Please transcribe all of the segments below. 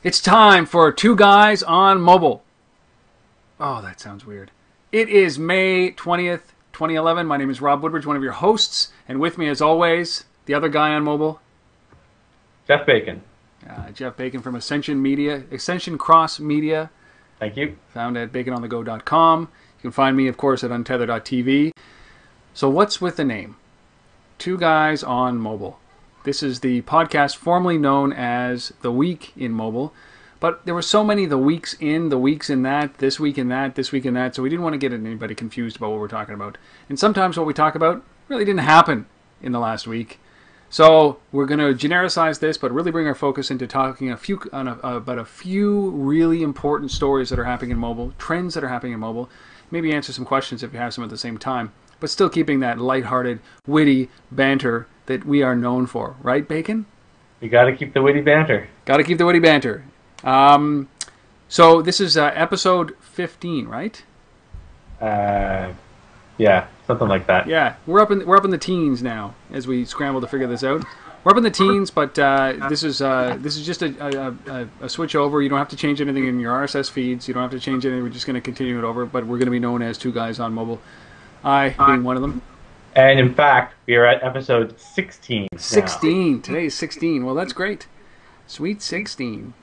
It's time for Two Guys on Mobile. Oh, that sounds weird. It is May 20th, 2011. My name is Rob Woodbridge, one of your hosts. And with me, as always, the other guy on mobile, Jeff Bacon. Jeff Bacon from Ascension Cross Media. Thank you. Found at bacononthego.com. You can find me, of course, at untether.tv. So what's with the name? Two Guys on Mobile. This is the podcast formerly known as The Week in Mobile. But there were so many the weeks in that, this week in that, this week in that, so we didn't want to get anybody confused about what we're talking about. And sometimes what we talk about really didn't happen in the last week. So we're going to genericize this, but really bring our focus into talking about a few really important stories that are happening in mobile, trends that are happening in mobile, maybe answer some questions if you have some at the same time, but still keeping that lighthearted, witty banter that we are known for. Right, Bacon? You got to keep the witty banter. Got to keep the witty banter. So this is episode 15, right? Yeah, something like that. Yeah, we're up in the teens now as we scramble to figure this out. We're up in the teens, but this is just a switch over. You don't have to change anything in your RSS feeds. You don't have to change anything. We're just going to continue it over, but we're going to be known as Two Guys on Mobile. I being one of them. And in fact, we are at episode 16. 16. Now. Today is 16. Well, that's great. Sweet 16.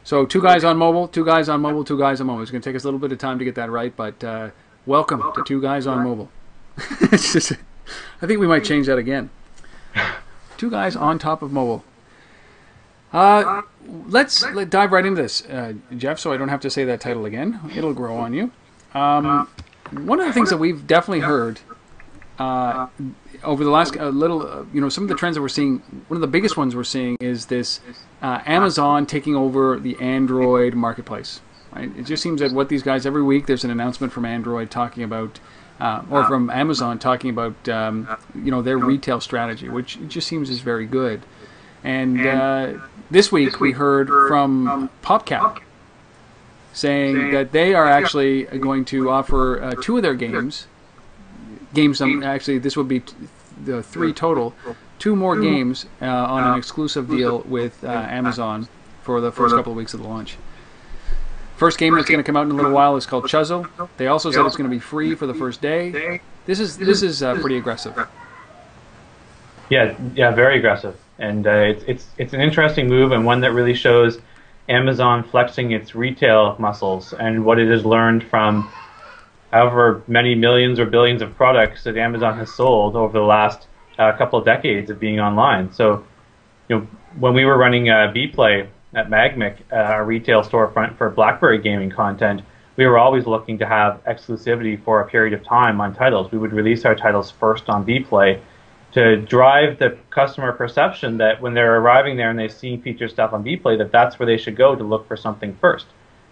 So, Two Guys on Mobile, Two Guys on Mobile, Two Guys on Mobile. It's going to take us a little bit of time to get that right, but welcome to Two Guys on Mobile. It's just, I think we might change that again. Two Guys on top of mobile. Let's dive right into this, Jeff, so I don't have to say that title again. It'll grow on you. One of the things that we've definitely heard over the last some of the trends that we're seeing, one of the biggest ones we're seeing is this Amazon taking over the Android marketplace. Right? It just seems that what these guys, every week there's an announcement from Android talking about, or from Amazon talking about, their retail strategy, which it just seems is very good. And this week we heard from Popcap saying that they are actually going to offer two of their games. Actually, this would be the three total. Two more games on an exclusive deal with Amazon for the first couple of weeks of the launch. First game that's going to come out in a little while is called Chuzzle. They also said it's going to be free for the first day. This is pretty aggressive. Yeah, very aggressive, and it's an interesting move and one that really shows Amazon flexing its retail muscles and what it has learned from however many millions or billions of products that Amazon has sold over the last couple of decades of being online. So, when we were running Bplay at Magmic, our retail storefront for BlackBerry gaming content, we were always looking to have exclusivity for a period of time on titles. We would release our titles first on Bplay to drive the customer perception that when they're arriving there and they see feature stuff on Bplay, that's where they should go to look for something first.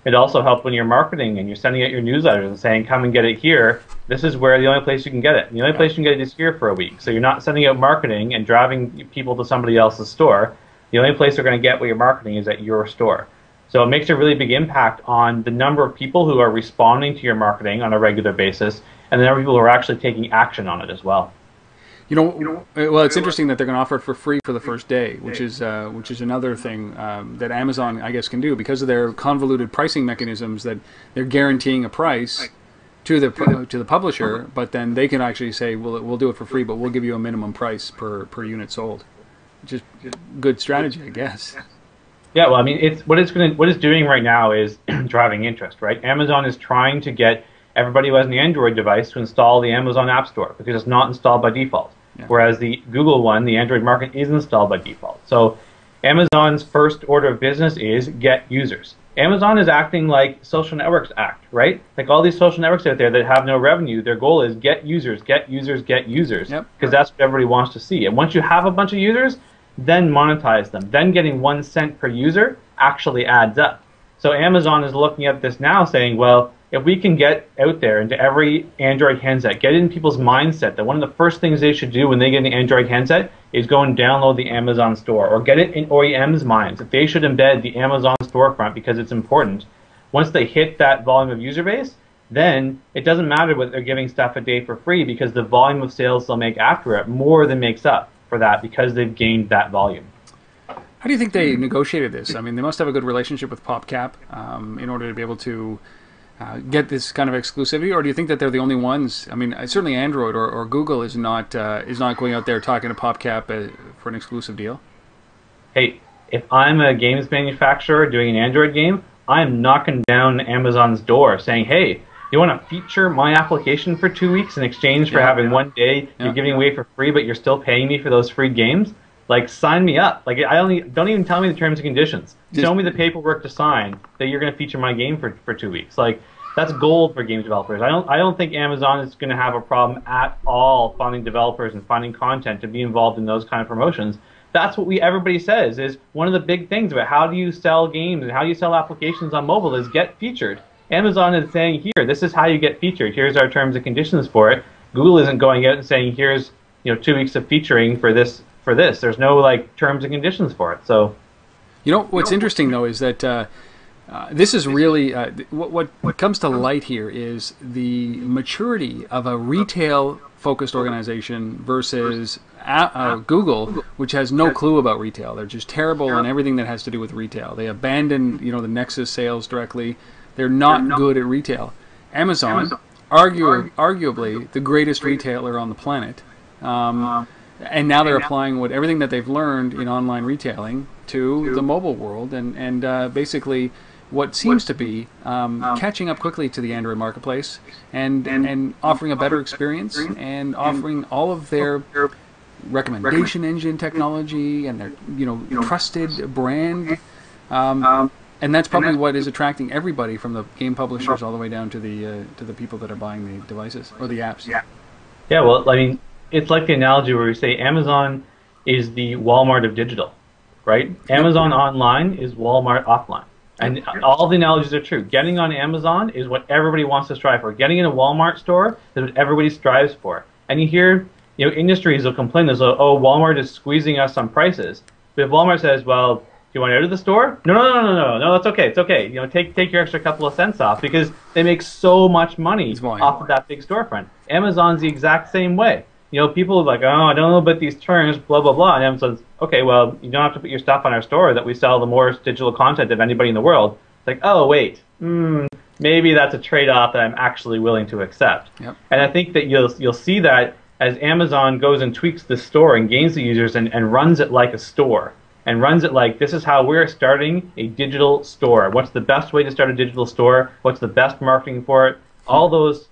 It also helped when you're marketing and you're sending out your newsletters and saying, come and get it here. This is where the only place you can get it. The only place you can get it is here for a week. So you're not sending out marketing and driving people to somebody else's store. The only place they're going to get what you're marketing is at your store. So it makes a really big impact on the number of people who are responding to your marketing on a regular basis and the number of people who are actually taking action on it as well. Well, it's interesting that they're going to offer it for free for the first day, which is another thing that Amazon, I guess, can do because of their convoluted pricing mechanisms. That they're guaranteeing a price to the publisher, but then they can actually say, "Well, we'll do it for free, but we'll give you a minimum price per unit sold." Just good strategy, I guess. Yeah, well, I mean, what it's doing right now is driving interest, right? Amazon is trying to get everybody who has an Android device to install the Amazon App Store because it's not installed by default. Yeah. Whereas the Google one, the Android market, is installed by default. So Amazon's first order of business is get users. Amazon is acting like social networks act, right? Like all these social networks out there that have no revenue, their goal is get users, get users, get users, because that's what everybody wants to see. And once you have a bunch of users, then monetize them. Then getting 1 cent per user actually adds up. So Amazon is looking at this now saying, well, if we can get out there into every Android handset, get in people's mindset that one of the first things they should do when they get an Android handset is go and download the Amazon store, or get it in OEM's minds that they should embed the Amazon storefront because it's important. Once they hit that volume of user base, then it doesn't matter whether they're giving stuff a day for free because the volume of sales they'll make after it more than makes up for that because they've gained that volume. How do you think they negotiated this? I mean, they must have a good relationship with PopCap in order to be able to get this kind of exclusivity, or do you think that they're the only ones? I mean, certainly Android or Google is not going out there talking to PopCap for an exclusive deal. Hey, if I'm a games manufacturer doing an Android game, I'm knocking down Amazon's door saying, hey, you want to feature my application for 2 weeks in exchange for having 1 day you're giving away for free, but you're still paying me for those free games? Like, sign me up. Like, don't even tell me the terms and conditions. Show me the paperwork to sign that you're going to feature my game for 2 weeks. Like, that's gold for game developers. I don't think Amazon is going to have a problem at all finding developers and finding content to be involved in those kind of promotions. That's what everybody says is one of the big things about how do you sell games and how do you sell applications on mobile is get featured. Amazon is saying, here, this is how you get featured. Here's our terms and conditions for it. Google isn't going out and saying, here's 2 weeks of featuring for this. There's no like terms and conditions for it. So, what's interesting though is that this is really what comes to light here is the maturity of a retail-focused organization versus Google, which has no clue about retail. They're just terrible on everything that has to do with retail. They abandon the Nexus sales directly. They're not good at retail. Amazon, arguably the greatest retailer on the planet. And now they're applying everything that they've learned in online retailing to the mobile world, and basically what seems to be catching up quickly to the Android marketplace, and offering a better experience, and offering all of their recommendation engine technology and their trusted brand, and that's probably what is attracting everybody from the game publishers all the way down to the people that are buying the devices or the apps. Yeah, well, I mean, it's like the analogy where we say Amazon is the Walmart of digital, right? Amazon online is Walmart offline. And all the analogies are true. Getting on Amazon is what everybody wants to strive for. Getting in a Walmart store is what everybody strives for. And you hear, industries will complain as though, oh, Walmart is squeezing us on prices. But if Walmart says, well, do you want out of the store? No, that's okay. It's okay. Take your extra couple of cents off because they make so much money off of that big storefront. Amazon's the exact same way. People are like, oh, I don't know about these terms, blah, blah, blah. And Amazon's, okay, well, you don't have to put your stuff on our store that we sell the more digital content of anybody in the world. It's like, oh, wait, maybe that's a trade-off that I'm actually willing to accept. Yep. And I think that you'll see that as Amazon goes and tweaks the store and gains the users and runs it like a store and runs it like, this is how we're starting a digital store. What's the best way to start a digital store? What's the best marketing for it? All those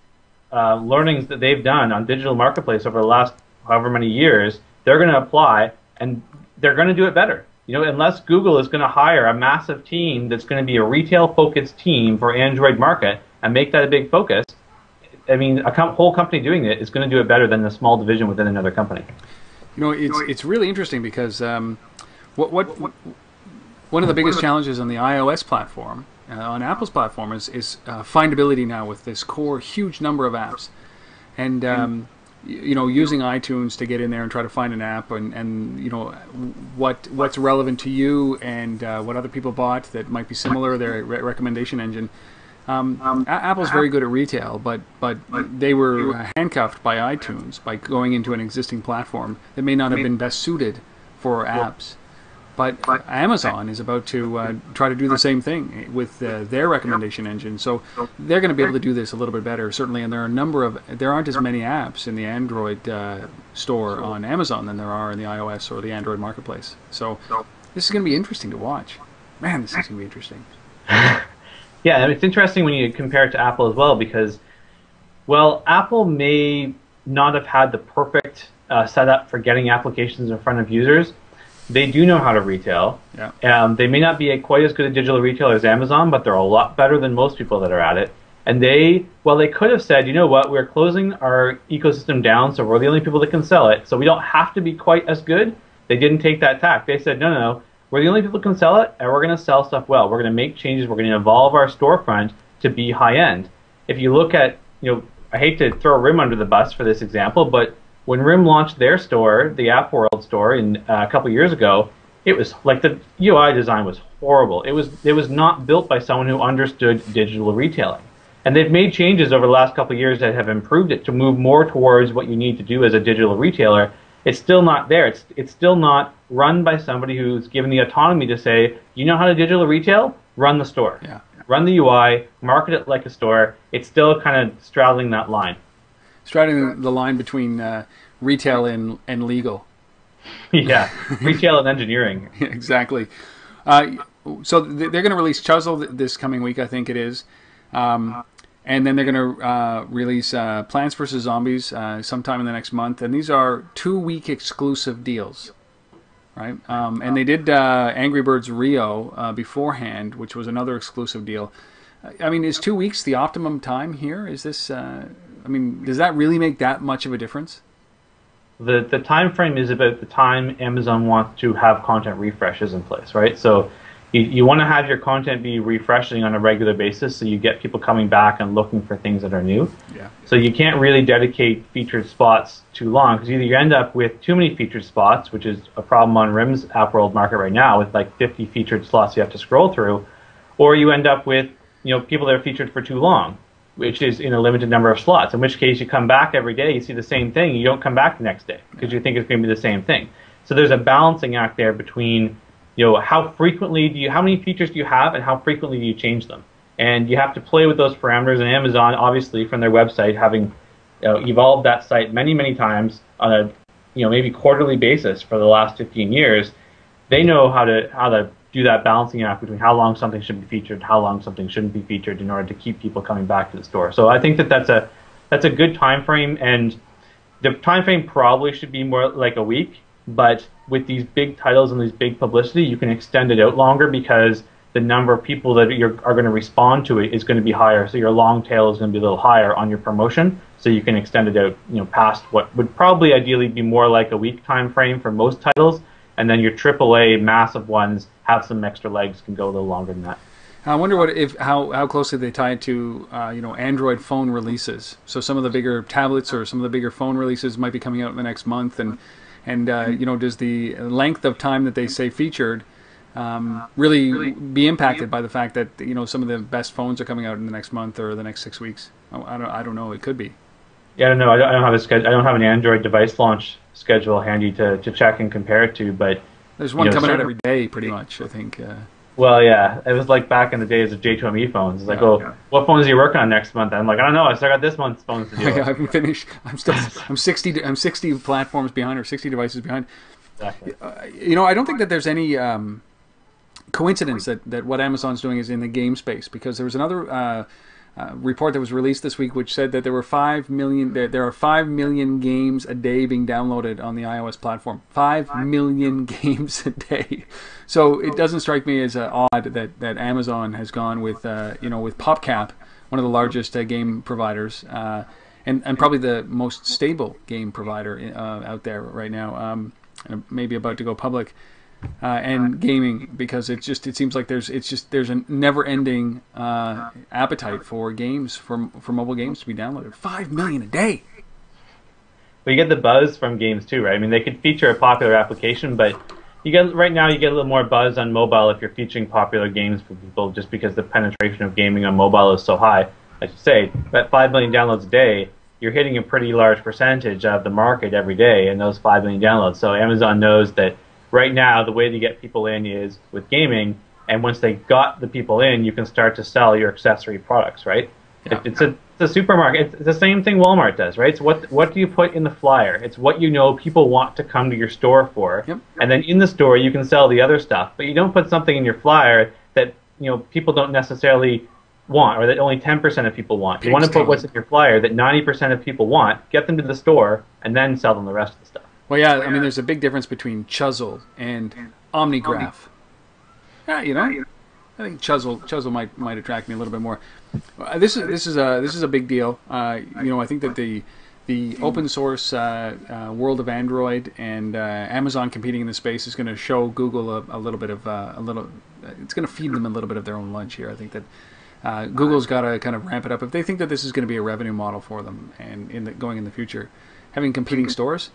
learnings that they've done on digital marketplace over the last however many years, they're going to apply, and they're going to do it better. Unless Google is going to hire a massive team that's going to be a retail-focused team for Android market and make that a big focus, I mean, a whole company doing it is going to do it better than a small division within another company. It's really interesting because one of the biggest challenges on the iOS platform, on Apple's platform, is findability now with this core huge number of apps, and using iTunes to get in there and try to find an app, and what's relevant to you and what other people bought that might be similar, their recommendation engine. Apple's very good at retail, but they were handcuffed by iTunes by going into an existing platform that may not have been best suited for apps. But Amazon is about to try to do the same thing with their recommendation engine. So they're going to be able to do this a little bit better, certainly. And there aren't as many apps in the Android store on Amazon than there are in the iOS or the Android marketplace. So this is going to be interesting to watch. Man, this is going to be interesting. Yeah, and it's interesting when you compare it to Apple as well because, well, Apple may not have had the perfect setup for getting applications in front of users. They do know how to retail. Yeah. They may not be quite as good a digital retailer as Amazon, but they're a lot better than most people that are at it. And they could have said, you know what, we're closing our ecosystem down, so we're the only people that can sell it, so we don't have to be quite as good. They didn't take that tack. They said, no, we're the only people that can sell it, and we're going to sell stuff well. We're going to make changes. We're going to evolve our storefront to be high-end. If you look at, I hate to throw RIM under the bus for this example, but when RIM launched their store, the App World store, a couple years ago, it was like the UI design was horrible. It was not built by someone who understood digital retailing. And they've made changes over the last couple of years that have improved it to move more towards what you need to do as a digital retailer. it's still not there. It's still not run by somebody who's given the autonomy to say, you know how to digital retail? Run the store. Yeah. Run the UI, market it like a store. It's still kind of straddling that line. Straddling the line between retail and legal. Yeah, retail and engineering. Exactly. So they're going to release Chuzzle this coming week, I think it is. And then they're going to release Plants vs. Zombies sometime in the next month. And these are 2-week exclusive deals, right? And they did Angry Birds Rio beforehand, which was another exclusive deal. I mean, is 2 weeks the optimum time here? Is this, I mean, does that really make that much of a difference? The time frame is about the time Amazon wants to have content refreshes in place, right? So you want to have your content be refreshing on a regular basis so you get people coming back and looking for things that are new. Yeah. So you can't really dedicate featured spots too long, because either you end up with too many featured spots, which is a problem on RIM's App World market right now with like 50 featured slots you have to scroll through, or you end up with people that are featured for too long, which is in a limited number of slots, in which case you come back every day, you see the same thing, you don't come back the next day because you think it's going to be the same thing. So there's a balancing act there between how many features do you have and how frequently do you change them? And you have to play with those parameters. And Amazon, obviously, from their website, having evolved that site many, many times on a maybe quarterly basis for the last 15 years, they know how to do that balancing act between how long something should be featured, how long something shouldn't be featured, in order to keep people coming back to the store. So I think that's a good time frame, and the time frame probably should be more like a week. But with these big titles and these big publicity, you can extend it out longer because the number of people that are going to respond to it is going to be higher. So your long tail is going to be a little higher on your promotion. So you can extend it out, past what would probably ideally be more like a week time frame for most titles. And then your AAA massive ones have some extra legs, can go a little longer than that. I wonder how closely they tie it to Android phone releases. So some of the bigger tablets or some of the bigger phone releases might be coming out in the next month, and does the length of time that they say featured really be impacted by the fact that some of the best phones are coming out in the next month or the next 6 weeks? I don't know. It could be. Yeah, I don't know. I don't have a schedule. I don't have an Android device launch schedule handy to check and compare it to. But there's one coming out every day, pretty much, I think. Well, yeah, it was like back in the days of J2ME phones. It's like, what phones are you working on next month? I'm like, I don't know. I still got this month's phones to deal with. I haven't finished. I'm 60 platforms behind, or 60 devices behind. Exactly. I don't think that there's any coincidence that what Amazon's doing is in the game space, because there was another report that was released this week which said that there are 5 million games a day being downloaded on the iOS platform. 5 million games a day. So it doesn't strike me as odd that Amazon has gone with with Popcap, one of the largest game providers, and probably the most stable game provider out there right now, maybe about to go public. And gaming, because it seems like there's a never-ending appetite for games, for mobile games to be downloaded. 5 million a day. But you get the buzz from games too, right? I mean, they could feature a popular application, but right now you get a little more buzz on mobile if you're featuring popular games for people, just because the penetration of gaming on mobile is so high. Like you say, that 5 million downloads a day, you're hitting a pretty large percentage of the market every day in those 5 million downloads. So Amazon knows that right now, the way to get people in is with gaming, and once they got the people in, you can start to sell your accessory products, right? Yeah. It's a supermarket. It's the same thing Walmart does, right? So what do you put in the flyer? It's what people want to come to your store for, yep. And then in the store you can sell the other stuff, but you don't put something in your flyer that people don't necessarily want, or that only 10% of people want. You want to put what's in your flyer that 90% of people want, get them to the store, and then sell them the rest of the stuff. Well, yeah, I mean, there's a big difference between Chuzzle and OmniGraph. Yeah, I think Chuzzle might attract me a little bit more. This is a big deal. I think that the open source world of Android and Amazon competing in the space is going to show Google a little bit of it's going to feed them a little bit of their own lunch here. I think that Google's got to kind of ramp it up if they think that this is going to be a revenue model for them, and going in the future, having competing stores.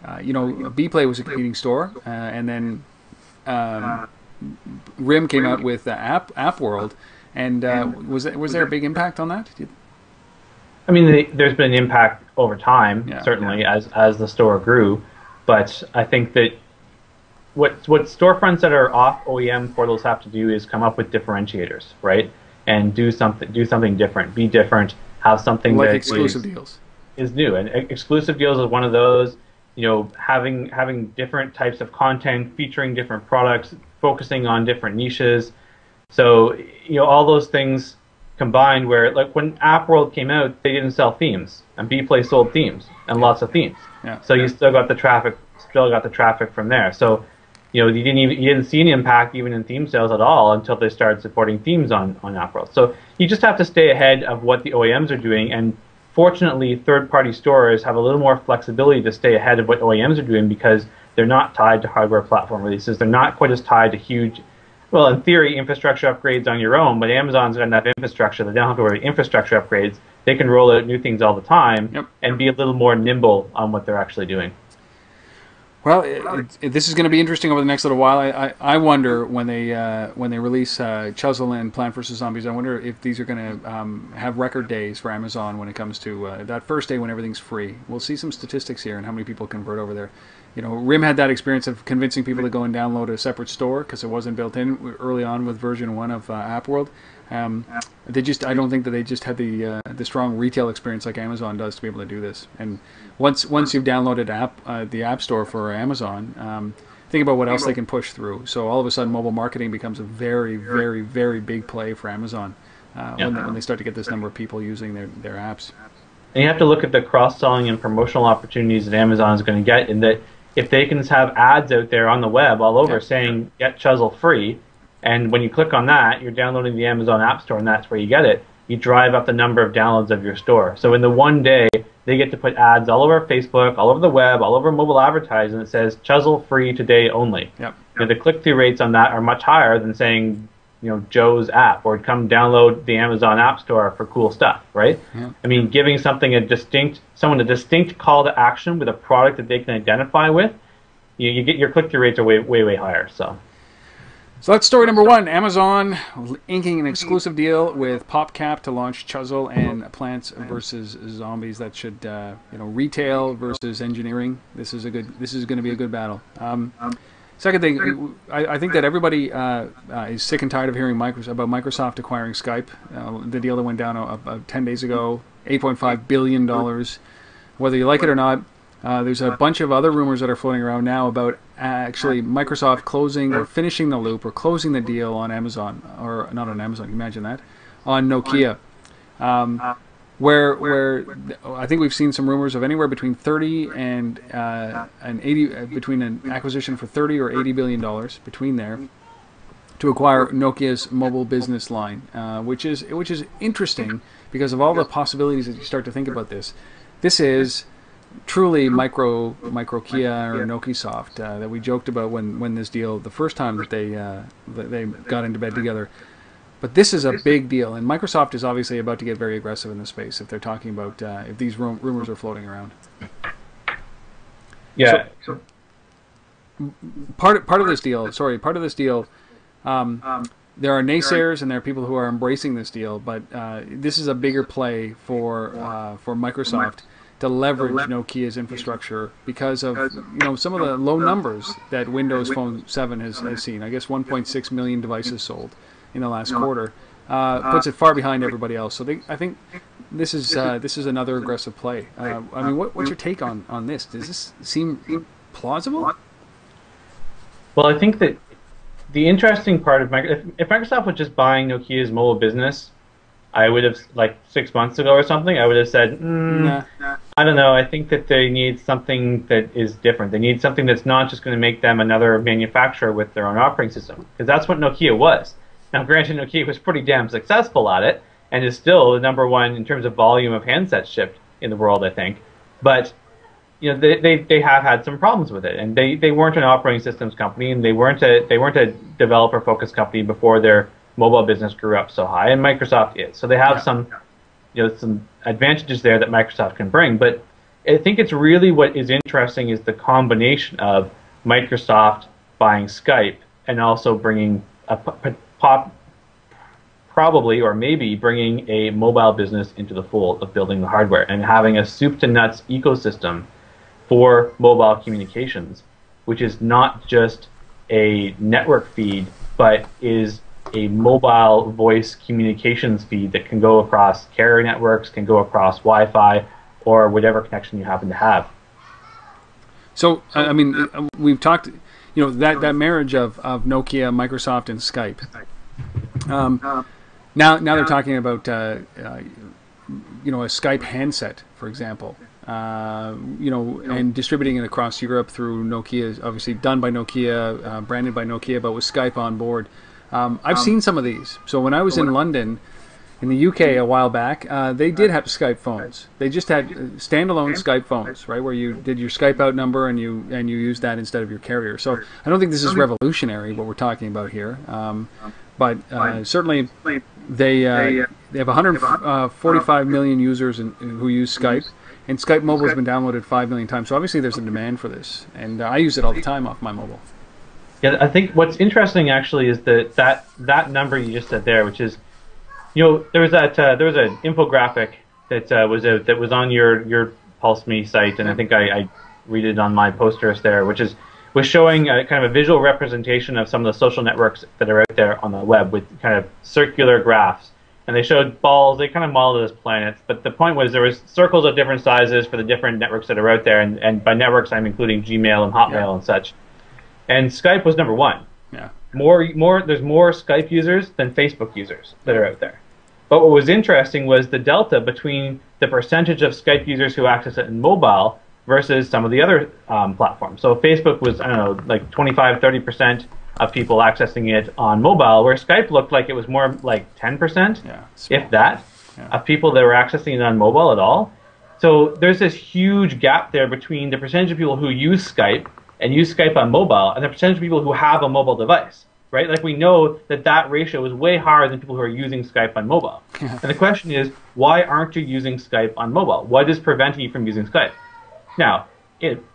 Bplay was a competing store, and then RIM came out with App World, and was there a big impact on that? I mean, there's been an impact over time, certainly, as the store grew. But I think that what storefronts that are off OEM portals have to do is come up with differentiators, right? And do something different, be different, have something like that exclusive deals is new. And exclusive deals is one of those. Having different types of content, featuring different products, focusing on different niches. So all those things combined. Where like when App World came out, they didn't sell themes, and Bplay sold themes and lots of themes. Yeah. So you still got the traffic from there. So you didn't see an impact even in theme sales at all until they started supporting themes on App World. So you just have to stay ahead of what the OEMs are doing, and fortunately, third-party stores have a little more flexibility to stay ahead of what OEMs are doing because they're not tied to hardware platform releases. They're not quite as tied to huge, well, in theory, infrastructure upgrades on your own, but Amazon's got enough infrastructure that they don't have to worry about infrastructure upgrades. They can roll out new things all the time and be a little more nimble on what they're actually doing. Well, this is going to be interesting over the next little while. I wonder when they release Chuzzle and Plant vs. Zombies, I wonder if these are going to have record days for Amazon when it comes to that first day when everything's free. We'll see some statistics here and how many people convert over there. RIM had that experience of convincing people to go and download a separate store because it wasn't built in early on with version 1 of App World. I don't think that they just had the strong retail experience like Amazon does to be able to do this. And once you've downloaded the App Store for Amazon, think about what else they can push through. So all of a sudden, mobile marketing becomes a very, very, very big play for Amazon when they start to get this number of people using their apps. And you have to look at the cross-selling and promotional opportunities that Amazon is going to get, in that if they can have ads out there on the web all over saying get Chuzzle free, and when you click on that, you're downloading the Amazon App Store, and that's where you get it. You drive up the number of downloads of your store. So in the one day, they get to put ads all over Facebook, all over the web, all over mobile advertising that says Chuzzle free today only. Yep. The click-through rates on that are much higher than saying, Joe's app, or come download the Amazon App Store for cool stuff, right? Yeah. I mean, giving someone a distinct call to action with a product that they can identify with, you get your click-through rates are way, way, way higher. So that's story number 1. Amazon inking an exclusive deal with Popcap to launch Chuzzle and Plants vs. Zombies. That should, retail versus engineering. This is going to be a good battle. Second thing, I think that everybody is sick and tired of hearing about Microsoft acquiring Skype. The deal that went down 10 days ago, $8.5 billion. Whether you like it or not, there's a bunch of other rumors that are floating around now about actually Microsoft closing or finishing the loop or closing the deal on Amazon, or not on Amazon, imagine that, on Nokia. Where I think we've seen some rumors of anywhere between 30 and 80, between an acquisition for 30 or 80 billion dollars between there, to acquire Nokia's mobile business line, which is interesting because of all the possibilities that you start to think about this. This is truly micro Kia or Nokisoft that we joked about when this deal, the first time that they got into bed together. But this is a big deal, and Microsoft is obviously about to get very aggressive in this space if they're talking about if these rumors are floating around. Yeah. So part of this deal. There are naysayers and there are people who are embracing this deal, but this is a bigger play for Microsoft to leverage Nokia's infrastructure because of some of the low numbers that Windows Phone 7 has seen. I guess 1.6 million devices sold in the last quarter, puts it far behind everybody else. So I think this is another aggressive play. I mean, what's your take on this? Does this seem plausible? Well, I think that the interesting part of if Microsoft was just buying Nokia's mobile business, I would have, like 6 months ago or something, I would have said, Nah. I don't know. I think that they need something that is different. They need something that's not just going to make them another manufacturer with their own operating system, because that's what Nokia was. Now, granted, Nokia was pretty damn successful at it, and is still the #1 in terms of volume of handsets shipped in the world, I think. But they have had some problems with it, and they weren't an operating systems company, and they weren't a developer focused company before their mobile business grew up so high, and Microsoft is. So they have some advantages there that Microsoft can bring. But I think it's really what is interesting is the combination of Microsoft buying Skype and also bringing probably or maybe bringing a mobile business into the fold of building the hardware and having a soup to nuts ecosystem for mobile communications, which is not just a network feed, but is a mobile voice communications feed that can go across carrier networks, can go across Wi-Fi, or whatever connection you happen to have. So, I mean, we've talked, that marriage of Nokia, Microsoft, and Skype. Now they're talking about, a Skype handset, for example. And distributing it across Europe through Nokia, obviously done by Nokia, branded by Nokia, but with Skype on board. I've seen some of these. So when I was in London, in the UK a while back, they did have Skype phones. They just had standalone Skype phones, right, where you did your Skype out number and you used that instead of your carrier. So I don't think this is revolutionary what we're talking about here, but certainly they have 145 million users who use Skype. And Skype Mobile has been downloaded 5 million times. So obviously there's a demand for this. And I use it all the time off my mobile. Yeah, I think what's interesting actually is that number you just said there, which is, there was an infographic that was on your Pulse Me site, and I think I read it on my posters there, which was showing kind of a visual representation of some of the social networks that are out there on the web with kind of circular graphs. And they showed balls. They kind of modeled it as planets. But the point was there was circles of different sizes for the different networks that are out there. And by networks, I'm including Gmail and Hotmail and such. And Skype was number one. Yeah. There's more Skype users than Facebook users that are out there. But what was interesting was the delta between the percentage of Skype users who access it in mobile versus some of the other platforms. So Facebook was, I don't know, like 25, 30% of people accessing it on mobile, where Skype looked like it was more like 10%, if that, of people that were accessing it on mobile at all. So there's this huge gap there between the percentage of people who use Skype and use Skype on mobile and the percentage of people who have a mobile device, right? Like we know that ratio is way higher than people who are using Skype on mobile. And the question is, why aren't you using Skype on mobile? What is preventing you from using Skype? Now,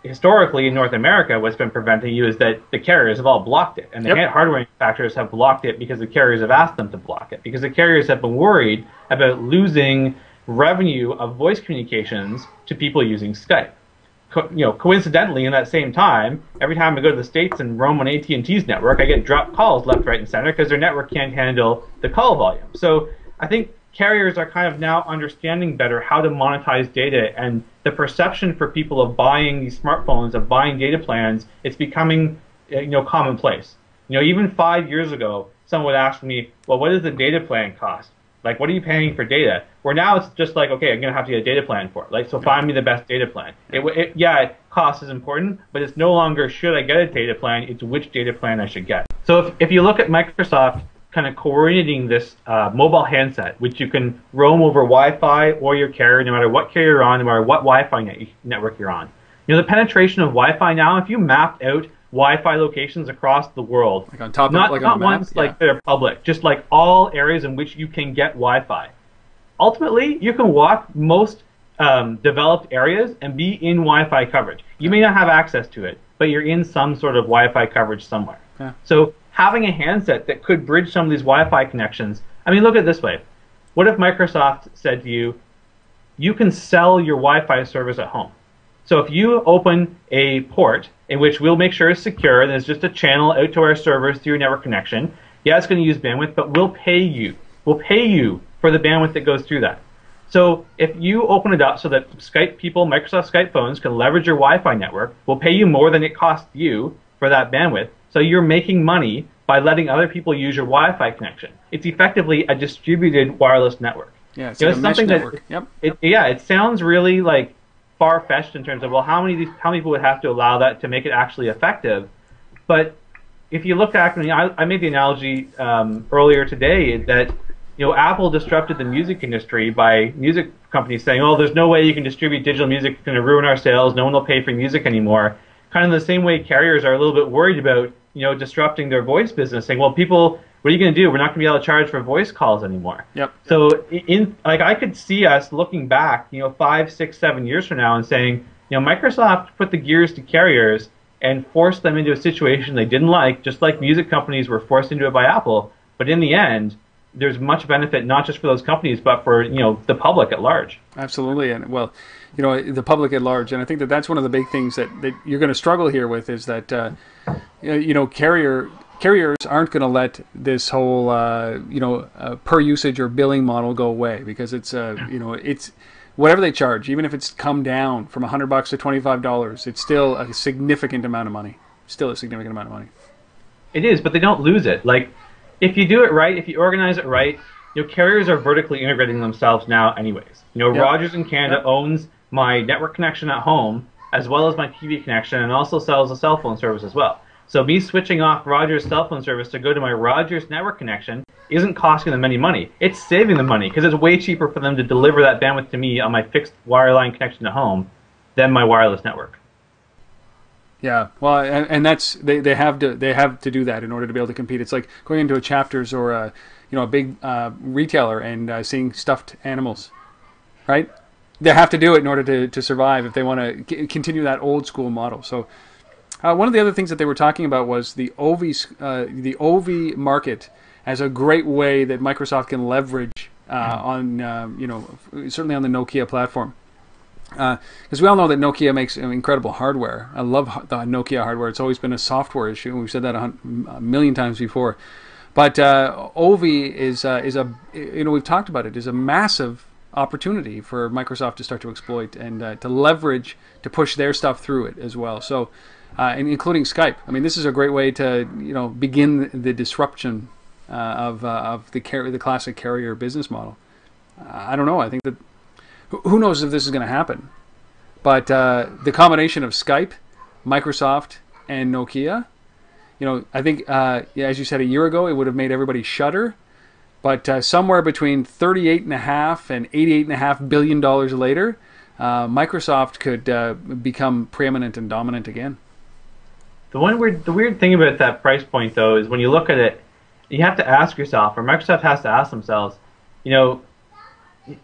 historically in North America, what's been preventing you is that the carriers have all blocked it, and the hardware manufacturers have blocked it because the carriers have asked them to block it, because the carriers have been worried about losing revenue of voice communications to people using Skype. Coincidentally, in that same time, every time I go to the States and roam on AT&T's network, I get dropped calls left, right, and center because their network can't handle the call volume. So I think carriers are kind of now understanding better how to monetize data, and the perception for people of buying these smartphones, of buying data plans, it's becoming commonplace. Even 5 years ago, someone would ask me, well, what does the data plan cost? Like, what are you paying for data? Where now it's just like, okay, I'm going to have to get a data plan for it. Like, so find me the best data plan. Cost is important, but it's no longer should I get a data plan, it's which data plan I should get. So if you look at Microsoft kind of coordinating this mobile handset, which you can roam over Wi-Fi or your carrier, no matter what carrier you're on, no matter what Wi-Fi network you're on. The penetration of Wi-Fi now, if you mapped out Wi-Fi locations across the world, like on top of, not on ones like they're public, just like all areas in which you can get Wi-Fi. Ultimately, you can walk most developed areas and be in Wi-Fi coverage. You may not have access to it, but you're in some sort of Wi-Fi coverage somewhere. Yeah. So having a handset that could bridge some of these Wi-Fi connections, I mean, look at it this way. What if Microsoft said to you, you can sell your Wi-Fi service at home? So if you open a port in which we'll make sure it's secure, and there's just a channel out to our servers through your network connection, yeah, it's going to use bandwidth, but we'll pay you. We'll pay you for the bandwidth that goes through that. So if you open it up so that Skype people, Microsoft Skype phones, can leverage your Wi-Fi network, we'll pay you more than it costs you for that bandwidth. So you're making money by letting other people use your Wi-Fi connection. It's effectively a distributed wireless network. Yeah, it's like a mesh network. It sounds really like far-fetched in terms of, well, how many people would have to allow that to make it actually effective? But if you look back, I made the analogy earlier today that Apple disrupted the music industry by music companies saying, oh, there's no way you can distribute digital music, it's going to ruin our sales, no one will pay for music anymore. Kind of the same way carriers are a little bit worried about disrupting their voice business, saying, well, people, what are you going to do? We're not going to be able to charge for voice calls anymore. Yep. So I could see us looking back 5, 6, 7 years from now and saying, Microsoft put the gears to carriers and forced them into a situation they didn't like, just like music companies were forced into it by Apple. But in the end, there's much benefit not just for those companies, but for the public at large. Absolutely, and well, the public at large, and I think that that's one of the big things that you're going to struggle here with is that carriers aren't going to let this whole per usage or billing model go away, because it's it's whatever they charge, even if it's come down from $100 to $25, it's still a significant amount of money. Still a significant amount of money. It is, but they don't lose it. Like, if you do it right, if you organize it right, carriers are vertically integrating themselves now anyways. Rogers in Canada owns my network connection at home as well as my TV connection, and also sells a cell phone service as well. So me switching off Rogers' cell phone service to go to my Rogers network connection isn't costing them any money. It's saving them money, because it's way cheaper for them to deliver that bandwidth to me on my fixed wireline connection at home than my wireless network. Yeah, well, and that's they have to do that in order to be able to compete. It's like going into a Chapters or a big retailer and seeing stuffed animals, right? They have to do it in order to survive if they want to continue that old school model. So one of the other things that they were talking about was the OV market as a great way that Microsoft can leverage on certainly on the Nokia platform. Because we all know that Nokia makes incredible hardware. I love the Nokia hardware. It's always been a software issue, and we've said that a million times before. But OV is we've talked about it, is a massive opportunity for Microsoft to start to exploit and to leverage to push their stuff through it as well. So, and including Skype. I mean, this is a great way to begin the disruption of the classic carrier business model. I don't know. I think that. Who knows if this is going to happen? But the combination of Skype, Microsoft, and Nokia, I think, as you said a year ago, it would have made everybody shudder. But somewhere between $38.5 and $88.5 billion later, Microsoft could become preeminent and dominant again. The weird thing about that price point, though, is when you look at it, you have to ask yourself, or Microsoft has to ask themselves,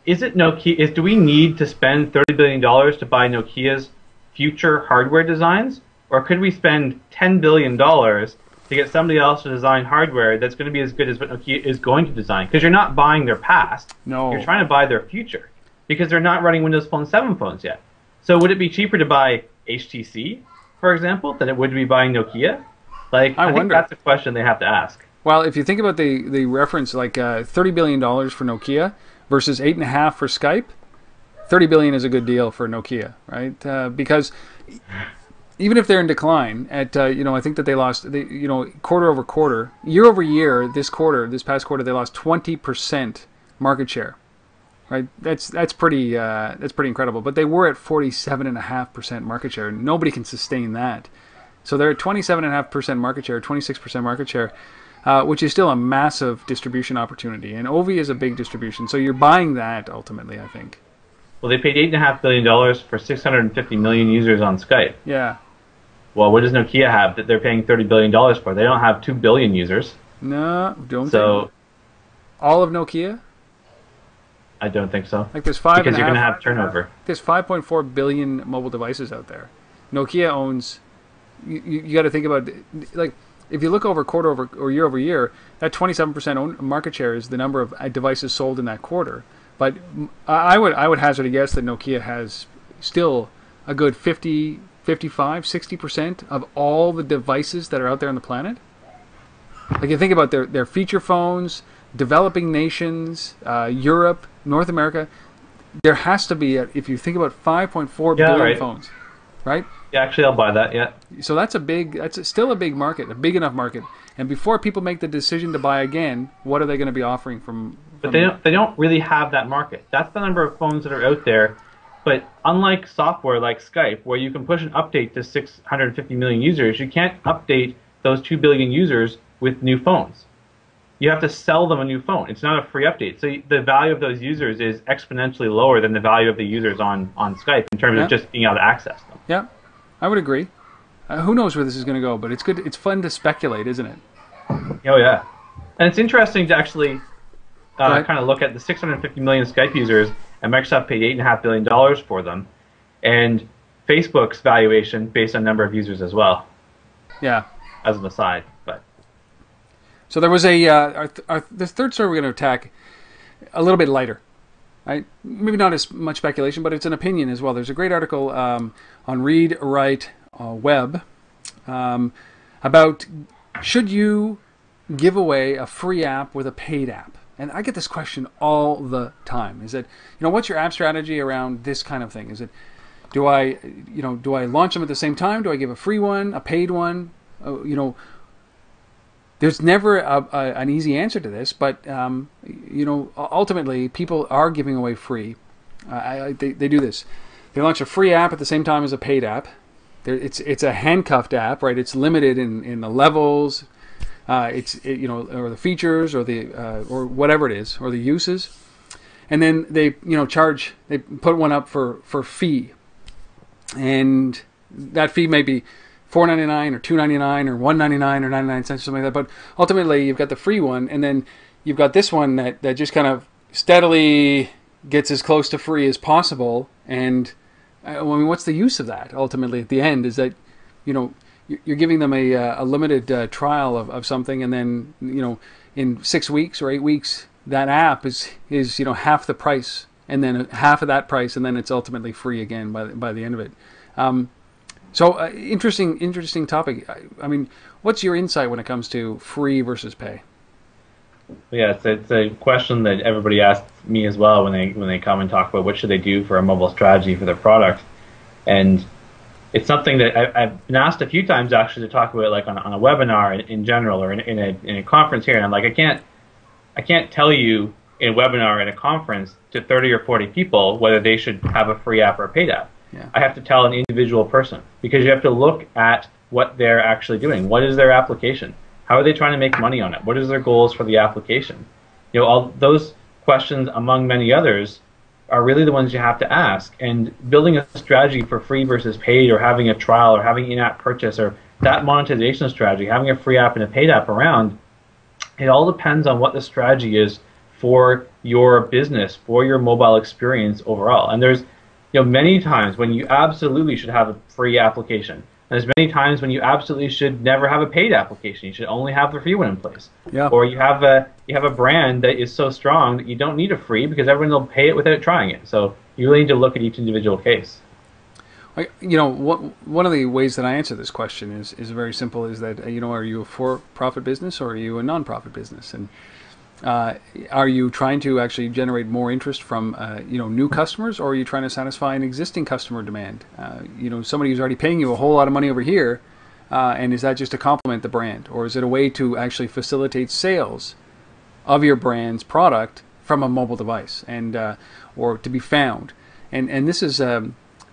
is it Nokia? Do we need to spend $30 billion to buy Nokia's future hardware designs, or could we spend $10 billion to get somebody else to design hardware that's going to be as good as what Nokia is going to design? Because you're not buying their past. No. You're trying to buy their future, because they're not running Windows Phone 7 phones yet. So would it be cheaper to buy HTC, for example, than it would be buying Nokia? I think that's a question they have to ask. Well, if you think about the reference, like $30 billion for Nokia versus $8.5 for Skype, $30 billion is a good deal for Nokia, right? Because even if they're in decline, I think that they lost, quarter over quarter, year over year, this past quarter, they lost 20% market share, right? That's pretty incredible. But they were at 47.5% market share. Nobody can sustain that. So they're at 27.5% market share, 26% market share. Which is still a massive distribution opportunity. And OV is a big distribution. So you're buying that ultimately, I think. Well, they paid $8.5 billion for 650 million users on Skype. Yeah. Well, what does Nokia have that they're paying $30 billion for? They don't have 2 billion users. No, don't so, think. All of Nokia? I don't think so. Like there's five because you're going to have turnover. There's 5.4 billion mobile devices out there. Nokia owns... You got to think about... like. If you look over quarter over or year over year, that 27% market share is the number of devices sold in that quarter. But I would hazard a guess that Nokia has still a good 50, 55, 60% of all the devices that are out there on the planet. Like you think about their feature phones, developing nations, Europe, North America, there has to be, if you think about 5.4 billion phones, right? Yeah, actually, I'll buy that. Yeah. So that's still a big market, a big enough market. And before people make the decision to buy again, what are they going to be offering from? But they don't really have that market. That's the number of phones that are out there. But unlike software like Skype, where you can push an update to 650 million users, you can't update those 2 billion users with new phones. You have to sell them a new phone. It's not a free update. So the value of those users is exponentially lower than the value of the users on Skype in terms of just being able to access them. Yeah. I would agree. Who knows where this is going to go, but it's good. It's fun to speculate, isn't it? Oh, yeah. And it's interesting to actually kind of look at the 650 million Skype users, and Microsoft paid $8.5 billion for them, and Facebook's valuation based on number of users as well. Yeah. As an aside. But So there was the third story we're going to attack a little bit lighter. Right? Maybe not as much speculation, but it's an opinion as well. There's a great article on Read Write Web about should you give away a free app with a paid app? And I get this question all the time. Is it, what's your app strategy around this kind of thing? Is it, do I launch them at the same time? Do I give a free one, a paid one? There's never an easy answer to this, but ultimately people are giving away free. They do this. They launch a free app at the same time as a paid app. It's a handcuffed app, right? It's limited in the levels, or the features, or or whatever it is, or the uses. And then they charge. They put one up for fee, and that fee may be $4.99 or $2.99 or $1.99 or 99 cents or something like that. But ultimately, you've got the free one, and then you've got this one that just kind of steadily gets as close to free as possible. And I mean, what's the use of that? Ultimately, at the end, is that you're giving them a limited trial of something, and then in 6 weeks or 8 weeks, that app is half the price, and then half of that price, and then it's ultimately free again by the end of it. So interesting topic. I mean, what's your insight when it comes to free versus pay? Yeah, it's a question that everybody asks me as well when they come and talk about what should they do for a mobile strategy for their product, and it's something that I've been asked a few times actually to talk about, like on a webinar in general, or in a conference here, and I'm like, I can't tell you in a webinar or in a conference to 30 or 40 people whether they should have a free app or a paid app. Yeah. I have to tell an individual person, because you have to look at what they're actually doing. What is their application? How are they trying to make money on it? What is their goals for the application? All those questions, among many others, are really the ones you have to ask. And building a strategy for free versus paid, or having a trial, or having in-app purchase, or that monetization strategy, having a free app and a paid app around, it all depends on what the strategy is for your business, for your mobile experience overall. And there's many times when you absolutely should have a free application. And there's many times when you absolutely should never have a paid application. You should only have the free one in place. Yeah. Or you have a brand that is so strong that you don't need a free, because everyone will pay it without trying it. So you really need to look at each individual case. One of the ways that I answer this question is very simple. Is that are you a for-profit business, or are you a non-profit business? And are you trying to actually generate more interest from new customers, or are you trying to satisfy an existing customer demand? Somebody who's already paying you a whole lot of money over here, and is that just to complement the brand, or is it a way to actually facilitate sales of your brand's product from a mobile device, and or to be found? And this is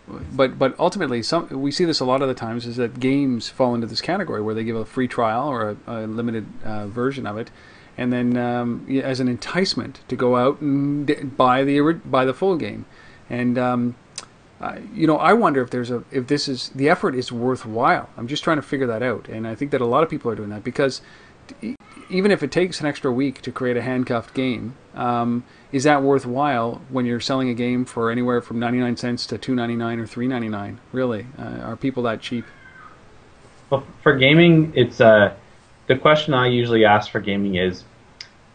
but ultimately, we see this a lot of the times, is that games fall into this category where they give a free trial or a limited version of it, and then as an enticement to go out and buy the full game. And I wonder if the effort is worthwhile. I'm just trying to figure that out, and I think that a lot of people are doing that, because even if it takes an extra week to create a handcuffed game, is that worthwhile when you're selling a game for anywhere from 99 cents to $2.99 or $3.99? Really, are people that cheap? Well, for gaming, it's the question I usually ask for gaming is,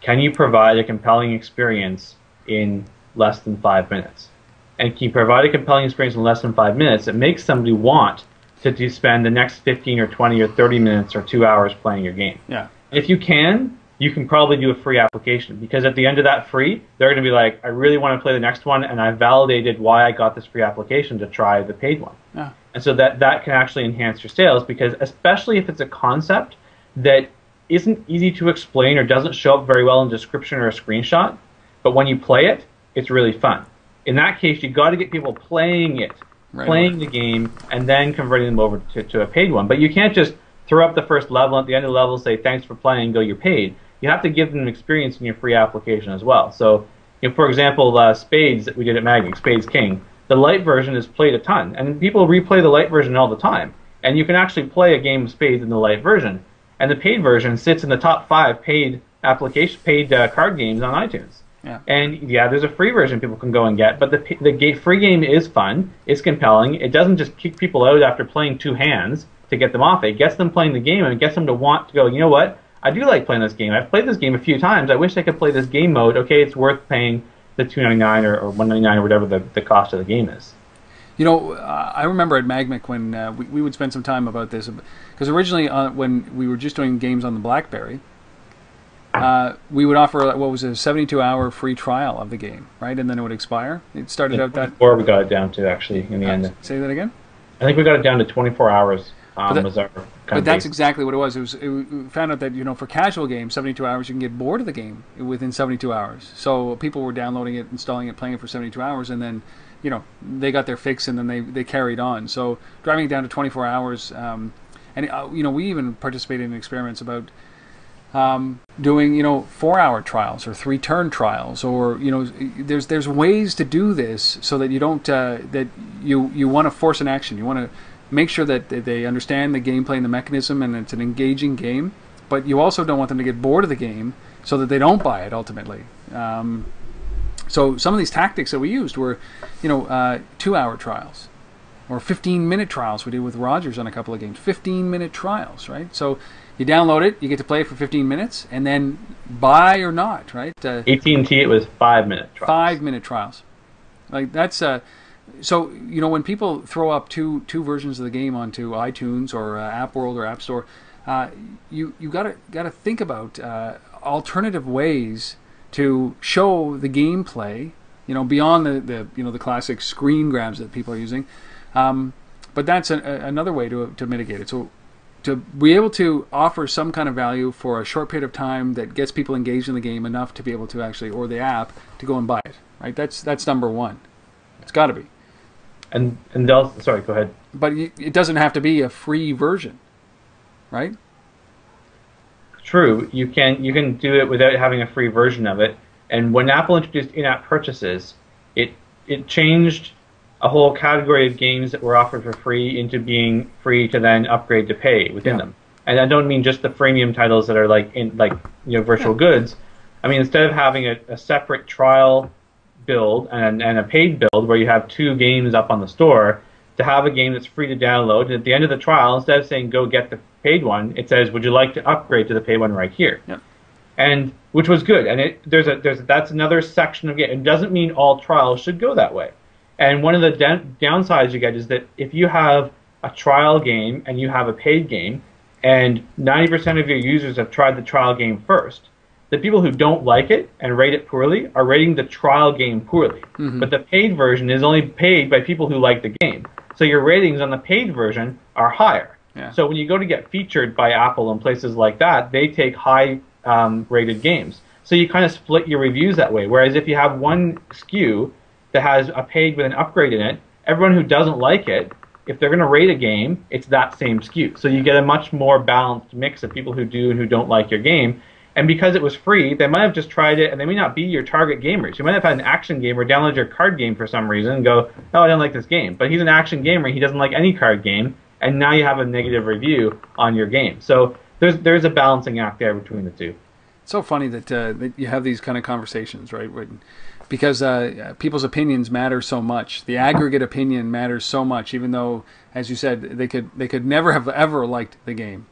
can you provide a compelling experience in less than 5 minutes? And can you provide a compelling experience in less than 5 minutes that makes somebody want to spend the next 15 or 20 or 30 minutes or 2 hours playing your game? Yeah. If you can probably do a free application, because at the end of that free, they're going to be like, I really want to play the next one, and I validated why I got this free application to try the paid one. Yeah. And so that can actually enhance your sales, because especially if it's a concept that isn't easy to explain or doesn't show up very well in a description or a screenshot, but when you play it, it's really fun. In that case, you've got to get people playing it, playing the game, and then converting them over to a paid one. But you can't just throw up the first level, at the end of the level say, thanks for playing, go, you're paid. You have to give them an experience in your free application as well. So, for example, Spades that we did at Magic, Spades King, the light version is played a ton, and people replay the light version all the time. And you can actually play a game of Spades in the light version. And the paid version sits in the top 5 paid card games on iTunes. Yeah. And yeah, there's a free version people can go and get, but the free game is fun, it's compelling, it doesn't just kick people out after playing 2 hands to get them off. It gets them playing the game, and it gets them to want to go, you know what, I do like playing this game. I've played this game a few times. I wish I could play this game mode. Okay, it's worth paying the $2.99 or $1.99 or whatever the cost of the game is. You know, I remember at Magmic when we would spend some time about this, because originally when we were just doing games on the BlackBerry, we would offer what was a 72-hour free trial of the game, right? And then it would expire. It started out that... Before we got it down to, actually, in the end. Say that again? I think we got it down to 24 hours. But that's exactly what it was. We found out that, you know, for casual games, 72 hours, you can get bored of the game within 72 hours. So people were downloading it, installing it, playing it for 72 hours, and then, you know, they got their fix and then they carried on. So driving it down to 24 hours, you know, we even participated in experiments about doing, you know, 4-hour trials or 3-turn trials, or, you know, there's ways to do this so that you don't that you want to force an action. You want to make sure that they understand the gameplay and the mechanism, and it's an engaging game, but you also don't want them to get bored of the game so that they don't buy it ultimately. So some of these tactics that we used were, you know, 2-hour trials or 15-minute trials. We did with Rogers on a couple of games. 15-minute trials, right? So you download it, you get to play it for 15 minutes, and then buy or not, right? AT&T, it was 5-minute trials. 5-minute trials. Like that's so, you know, when people throw up two versions of the game onto iTunes or App World or App Store, you gotta think about alternative ways to show the gameplay, you know, beyond the you know, the classic screen grabs that people are using. But that's another way to mitigate it. So to be able to offer some kind of value for a short period of time that gets people engaged in the game enough to be able to actually, or the app, to go and buy it, right? That's number one. It's got to be. And they'll, sorry, go ahead. But it doesn't have to be a free version, right? True. You can do it without having a free version of it. And when Apple introduced in-app purchases, it changed a whole category of games that were offered for free into being free to then upgrade to pay within them. And I don't mean just the freemium titles that are like virtual goods. I mean, instead of having a separate trial build and a paid build where you have 2 games up on the store, to have a game that's free to download, and at the end of the trial, instead of saying go get the paid one, it says, would you like to upgrade to the paid one right here? Yep. And which was good. And that's another section of game. It doesn't mean all trials should go that way. And one of the downsides you get is that if you have a trial game and you have a paid game, and 90% of your users have tried the trial game first, the people who don't like it and rate it poorly are rating the trial game poorly. Mm-hmm. But the paid version is only paid by people who like the game. So your ratings on the paid version are higher. Yeah. So when you go to get featured by Apple and places like that, they take high rated games. So you kind of split your reviews that way. Whereas if you have one SKU that has a paid with an upgrade in it, everyone who doesn't like it, if they're going to rate a game, it's that same SKU. So you get a much more balanced mix of people who do and who don't like your game. And because it was free, they might have just tried it, and they may not be your target gamers. You might have had an action gamer download your card game for some reason and go, oh, I don't like this game. But he's an action gamer, he doesn't like any card game, and now you have a negative review on your game. So there's a balancing act there between the two. It's so funny that you have these kind of conversations, right? Because people's opinions matter so much. The aggregate opinion matters so much, even though, as you said, they could never have ever liked the game.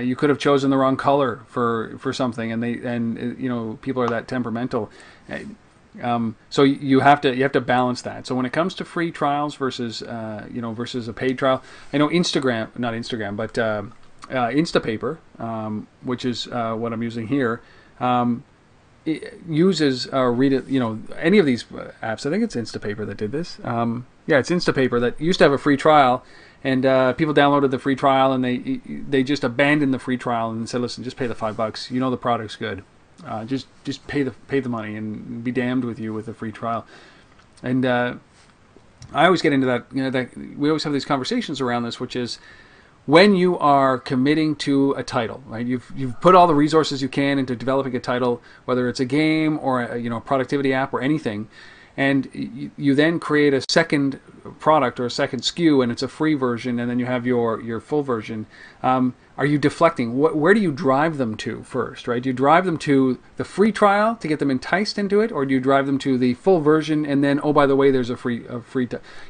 You could have chosen the wrong color for something, and you know, people are that temperamental. So you have to balance that. So when it comes to free trials versus versus a paid trial, I know Instapaper, which is what I'm using here, it uses any of these apps. I think it's Instapaper that did this. It's Instapaper that used to have a free trial. And people downloaded the free trial, and they just abandoned the free trial and said, "Listen, just pay the $5. You know the product's good. Just pay the money, and be damned with you with the free trial." And I always get into that. You know, that we always have these conversations around this, which is when you are committing to a title, right? You've put all the resources you can into developing a title, whether it's a game or a productivity app or anything. And you then create a second product or a second SKU, and it's a free version, and then you have your full version. Are you deflecting? Where do you drive them to first, right? Do you drive them to the free trial to get them enticed into it, or do you drive them to the full version and then, oh, by the way, there's a free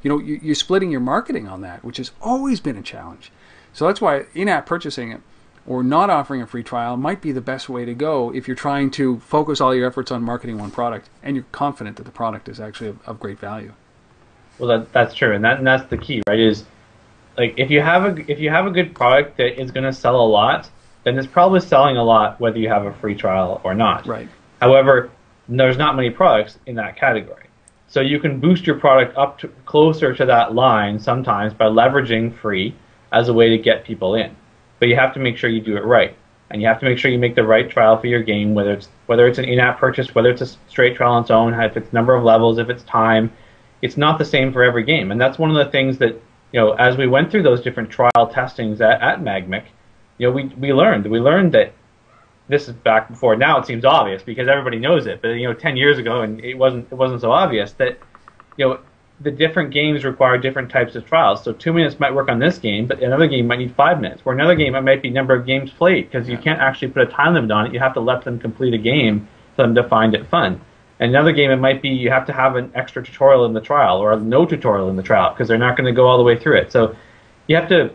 you're splitting your marketing on that, which has always been a challenge. So that's why in-app purchasing, or not offering a free trial might be the best way to go if you're trying to focus all your efforts on marketing one product and you're confident that the product is actually of great value. Well, that's true, and that's the key, right? Is like if you have a good product that is going to sell a lot, then it's probably selling a lot whether you have a free trial or not. Right. However, there's not many products in that category. So you can boost your product up to closer to that line sometimes by leveraging free as a way to get people in. But you have to make sure you do it right. And you have to make sure you make the right trial for your game, whether it's an in-app purchase, whether it's a straight trial on its own, if it's number of levels, if it's time. It's not the same for every game. And that's one of the things that, as we went through those different trial testings at Magmic, we learned that this is back before. Now it seems obvious because everybody knows it. But 10 years ago, and it wasn't so obvious that the different games require different types of trials. So 2 minutes might work on this game, but another game might need 5 minutes. Or another game, it might be number of games played because you can't actually put a time limit on it. You have to let them complete a game for them to find it fun. And another game, it might be you have to have an extra tutorial in the trial or no tutorial in the trial because they're not going to go all the way through it. So you have to.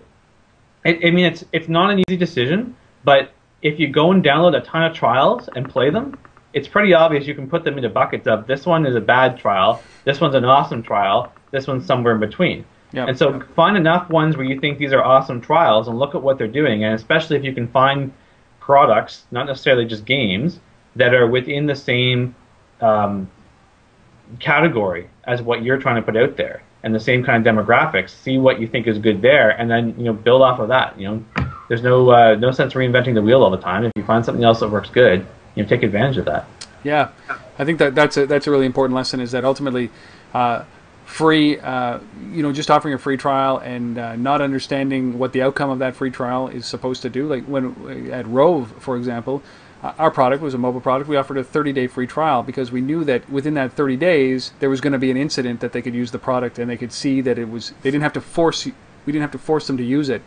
It's not an easy decision, but if you go and download a ton of trials and play them, it's pretty obvious you can put them into buckets of this one is a bad trial, this one's an awesome trial, this one's somewhere in between. Yep. And so find enough ones where you think these are awesome trials and look at what they're doing, and especially if you can find products, not necessarily just games, that are within the same category as what you're trying to put out there and the same kind of demographics, see what you think is good there, and then build off of that. There's no sense reinventing the wheel all the time. If you find something else that works good, take advantage of that. Yeah, I think that's a really important lesson. Is that ultimately free? Just offering a free trial and not understanding what the outcome of that free trial is supposed to do. Like when at Rove, for example, our product was a mobile product. We offered a 30-day free trial because we knew that within that 30 days there was going to be an incident that they could use the product and they could see that it was. They didn't have to force. We didn't have to force them to use it.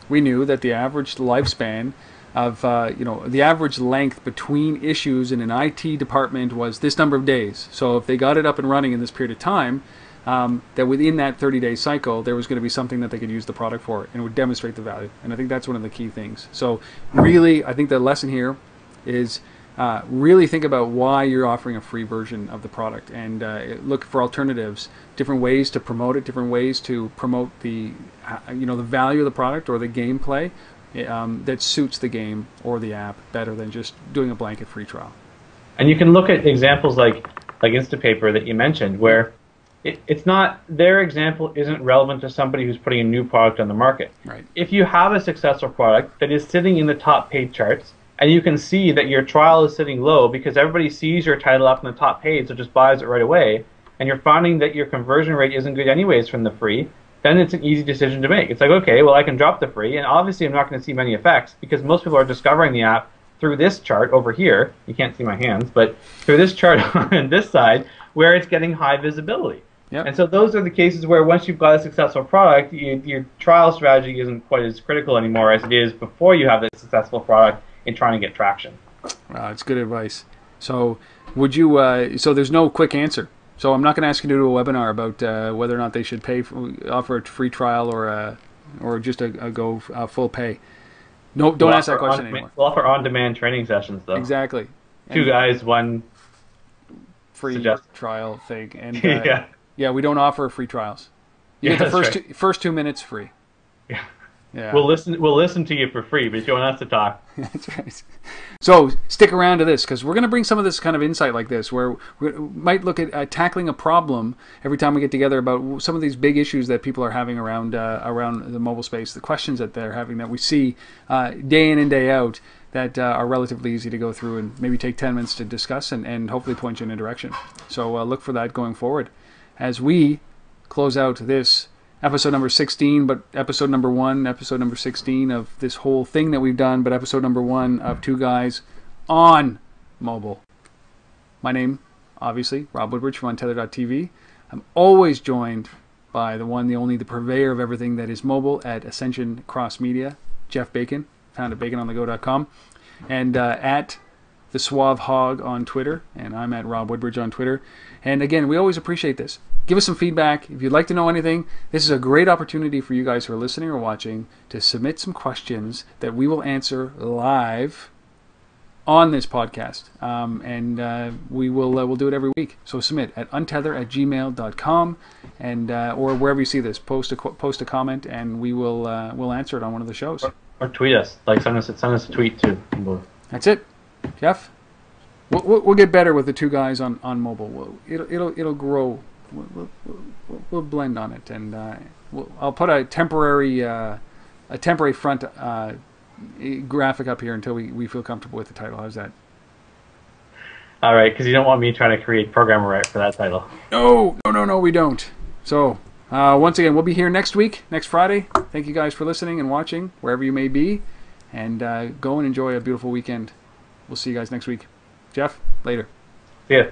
We knew that the average lifespan of the average length between issues in an IT department was this number of days. So if they got it up and running in this period of time, that within that 30-day cycle there was going to be something that they could use the product for and it would demonstrate the value. And I think that's one of the key things. So really, I think the lesson here is really think about why you're offering a free version of the product and look for alternatives, different ways to promote it, different ways to promote the the value of the product or the gameplay that suits the game or the app better than just doing a blanket free trial. And you can look at examples like Instapaper that you mentioned, where it's not, their example isn't relevant to somebody who's putting a new product on the market. Right. If you have a successful product that is sitting in the top paid charts, and you can see that your trial is sitting low because everybody sees your title up on the top page, so just buys it right away, and you're finding that your conversion rate isn't good anyways from the free, then it's an easy decision to make. It's like, okay, well, I can drop the free, and obviously I'm not going to see many effects because most people are discovering the app through this chart over here. You can't see my hands, but through this chart on this side where it's getting high visibility. Yep. And so those are the cases where once you've got a successful product, your trial strategy isn't quite as critical anymore as it is before you have a successful product in trying to get traction. It's good advice. So would you? So there's no quick answer. So I'm not going to ask you to do a webinar about whether or not they should offer a free trial or just go full pay. No, don't ask that question anymore. We'll offer on-demand training sessions though. Exactly. Two guys, one free trial thing, and yeah, we don't offer free trials. You get the first 2 minutes free. Yeah. Yeah. We'll listen to you for free, but if you want us to talk. That's right. So stick around to this because we're going to bring some of this kind of insight like this where we might look at tackling a problem every time we get together about some of these big issues that people are having around the mobile space, the questions that they're having that we see day in and day out that are relatively easy to go through and maybe take 10 minutes to discuss and hopefully point you in a direction. So look for that going forward as we close out this episode number 16, but episode number 1, episode number 16 of this whole thing that we've done, but episode number 1 of Two Guys on Mobile. My name, obviously, Rob Woodbridge from Untether.tv. I'm always joined by the one, the only, the purveyor of everything that is mobile at Ascension Cross Media, Jeff Bacon, found at bacononthego.com, and at The Suave Hog on Twitter, and I'm at Rob Woodbridge on Twitter. And again, we always appreciate this. Give us some feedback. If you'd like to know anything, this is a great opportunity for you guys who are listening or watching to submit some questions that we will answer live on this podcast. We'll do it every week. So submit at untether@gmail.com, and or wherever you see this, post a comment, and we'll answer it on one of the shows. Or tweet us. Like send us a tweet too. That's it, Jeff. We'll get better with the two guys on mobile. It'll grow. We'll blend on it, and I'll put a temporary front graphic up here until we feel comfortable with the title. How's that? All right, because you don't want me trying to create programmer right for that title. No, we don't. So once again, we'll be here next week, next Friday. Thank you guys for listening and watching wherever you may be, and go and enjoy a beautiful weekend. We'll see you guys next week. Jeff, later. See ya.